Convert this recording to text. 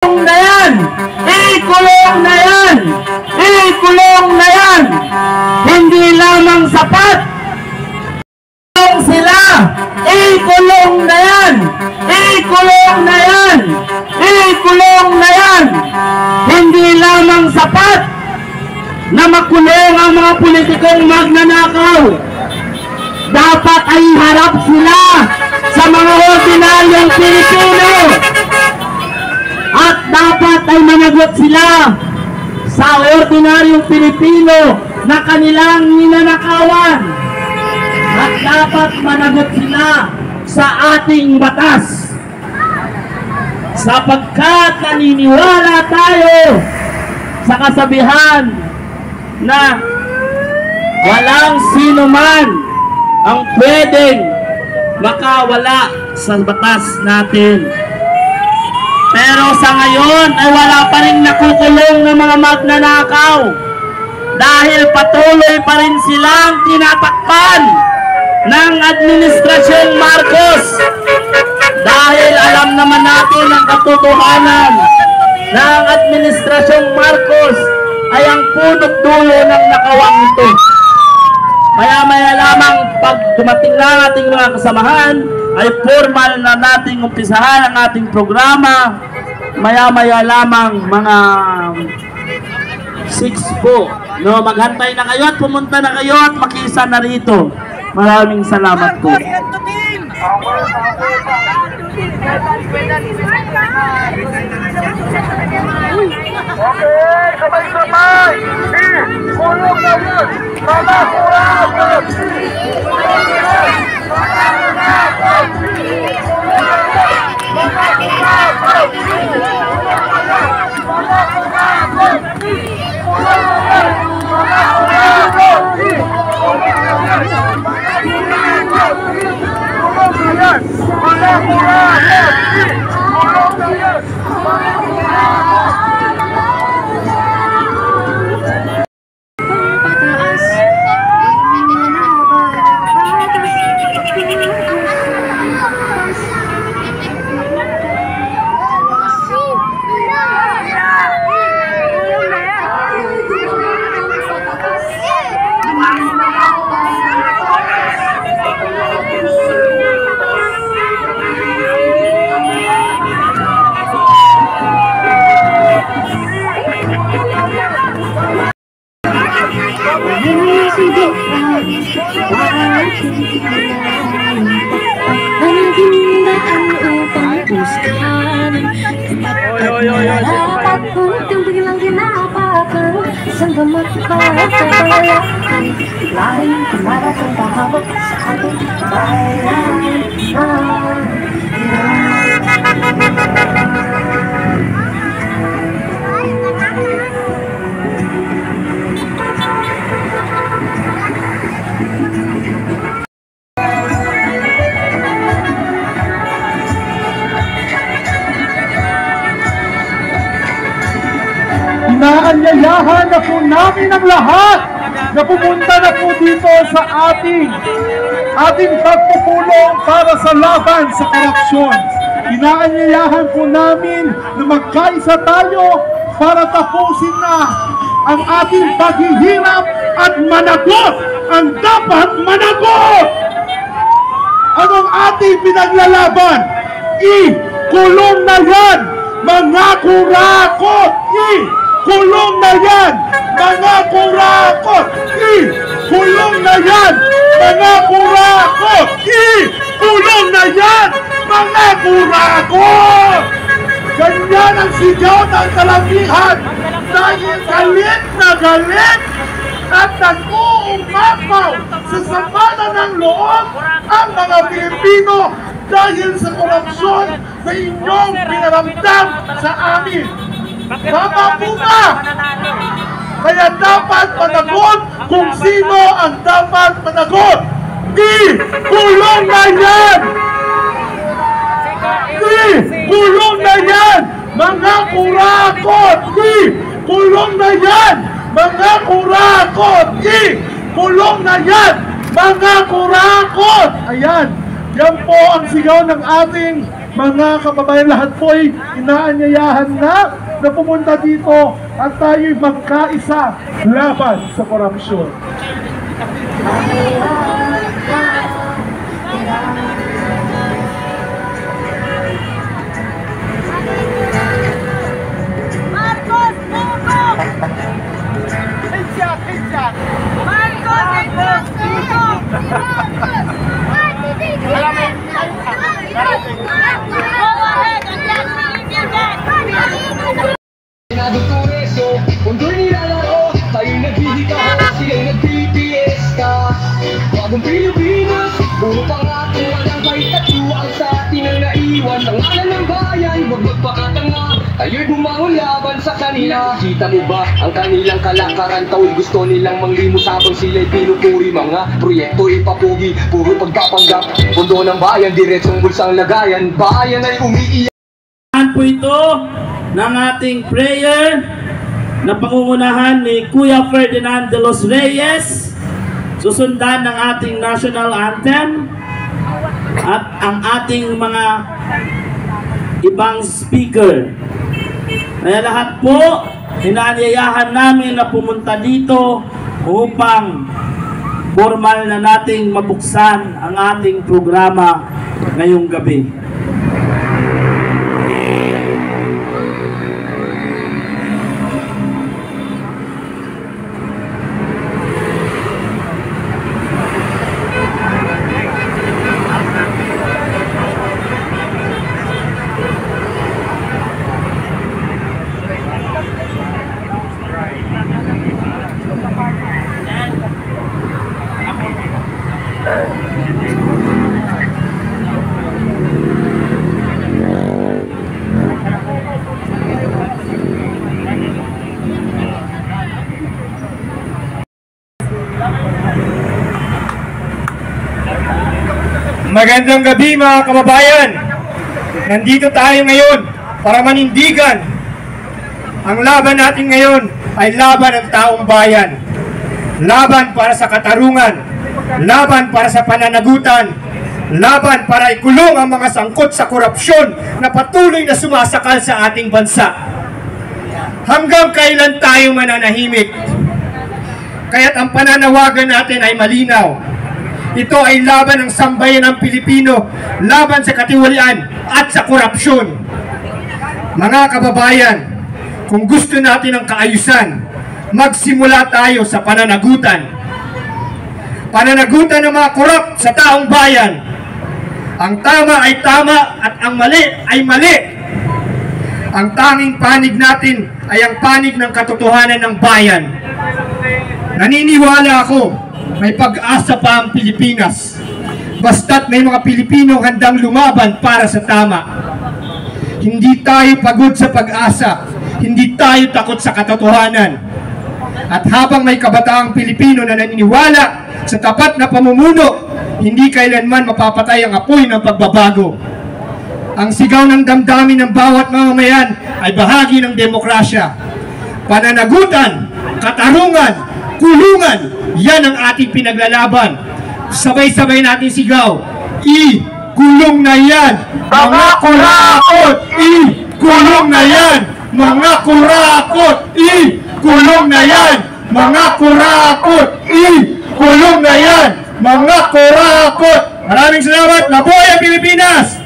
na yan! Ikulong na yan! Ikulong na yan! Hindi lamang sapat! Ikulong sila! Ikulong na yan! Ikulong na yan! Ikulong na yan! Hindi lamang sapat na makulong ang mga politikong magnanakaw. Dapat ay harap sila sa mga ordinaryong Pilipino. At dapat ay managot sila sa ordinaryong Pilipino na kanilang ninanakawan. At dapat managot sila sa ating batas. Sapagkat naniniwala tayo sa kasabihan na walang sino man ang pwedeng makawala sa batas natin. Pero sa ngayon ay wala pa rin nakukulong ng mga magnanakaw dahil patuloy pa rin silang tinatakpan ng Administrasyong Marcos. Dahil alam naman natin ang katotohanan na ang Administrasyong Marcos ay ang punot dulo ng nakawang ito. Maya-maya lamang pag dumating na ating mga kasamahan ay formal na nating umpisahan ang ating programa. Maya-maya lamang mga 6 po. No, maghantay na kayo at pumunta na kayo at makisa na rito. Maraming salamat po. Okay, sabay-sabay! Kulong na yun! Mga kurakot! Kulong na yun! Mga kurakot! Mga kurakot! Mga kurakot! Kulong na yun! Mga kurakot! Kulong na yun! Mga kurakot! Kulong na yun! Mga kurakot! Inaanyayahan na po namin ang lahat na pumunta na po dito sa ating pagpupulong para sa laban sa korupsyon. Inaanyayahan po namin na magkaisa tayo para tapusin na ang ating paghihirap at managot ang dapat managot. Anong ating pinaglalaban? Ikulong na yan, mga kurakot! Kulong na yan, mga kurakot! Kulong na yan, mga kurakot! Kulong na yan, mga kurakot! Ganyan ang sigaw ng kalamihan dahil galit na galit at nag-uumapaw sa samana ng loob ang mga Pilipino dahil sa korupsyon na inyong pinaramdam sa amin. Tama po ba? Kaya dapat managot kung sino ang dapat managot. Kulong na yan! Kulong na yan! Mga kurakot! Kulong na yan! Mga kurakot! Kulong na yan! Mga kurakot! Ayan! Yan po ang sigaw ng ating mga kababayan, lahat po ay inaanyayahan na pumunta dito at tayo'y magkaisa laban sa korupsyon. Marcos, Bongo! Headshot! Marcos, Bongo! Pinadugtureso, undo'y nilalaro, tayo'y nagbibitaho, sila'y nagpipiesta. Bagong Pilipinas, puro pangako, walang kaitatuan sa atin ang naiwan. Ang ngalan ng bayan, huwag magpakatanga, tayo'y bumangon laban sa kanila. Kita mo ba ang kanilang kalakaran? Tao'y gusto nilang manglimos habang sila'y pinupuri. Mga proyekto ipapugi, puro pagpapanggap. Pundo ng bayan, diretsong bulsang lagayan. Bayan ay umiiyak. Po ito ng ating prayer na pangungunahan ni Kuya Ferdinand de los Reyes, susundan ng ating national anthem at ang ating mga ibang speaker. Kaya lahat po, inaanyayahan namin na pumunta dito upang formal na nating mabuksan ang ating programa ngayong gabi. Magandang gabi mga kababayan. Nandito tayo ngayon para manindigan. Ang laban natin ngayon ay laban ng taong bayan. Laban para sa katarungan. Laban para sa pananagutan. Laban para ikulong ang mga sangkot sa korupsyon na patuloy na sumasakal sa ating bansa. Hanggang kailan tayo mananahimik? Kaya't ang pananawagan natin ay malinaw. Ito ay laban ng sambayan ng Pilipino, laban sa katiwalian at sa korupsyon. Mga kababayan, kung gusto natin ng kaayusan, magsimula tayo sa pananagutan. Pananagutan ng mga korap sa taong bayan. Ang tama ay tama at ang mali ay mali. Ang tanging panig natin ay ang panig ng katotohanan ng bayan. Naniniwala ako, may pag-asa pa ang Pilipinas. Basta't may mga Pilipino handang lumaban para sa tama. Hindi tayo pagod sa pag-asa. Hindi tayo takot sa katotohanan. At habang may kabataang Pilipino na naniniwala sa tapat na pamumuno, hindi kailanman mapapatay ang apoy ng pagbabago. Ang sigaw ng damdamin ng bawat mamamayan ay bahagi ng demokrasya. Pananagutan, katarungan, kulungan, yan ang ating pinaglalaban. Sabay-sabay natin sigaw, i-kulong na yan, mga kurakot! I-kulong na yan, mga kurakot! I-kulong na yan, mga kurakot! I-kulong na yan, mga kurakot! Maraming salamat! Mabuhay ang Pilipinas!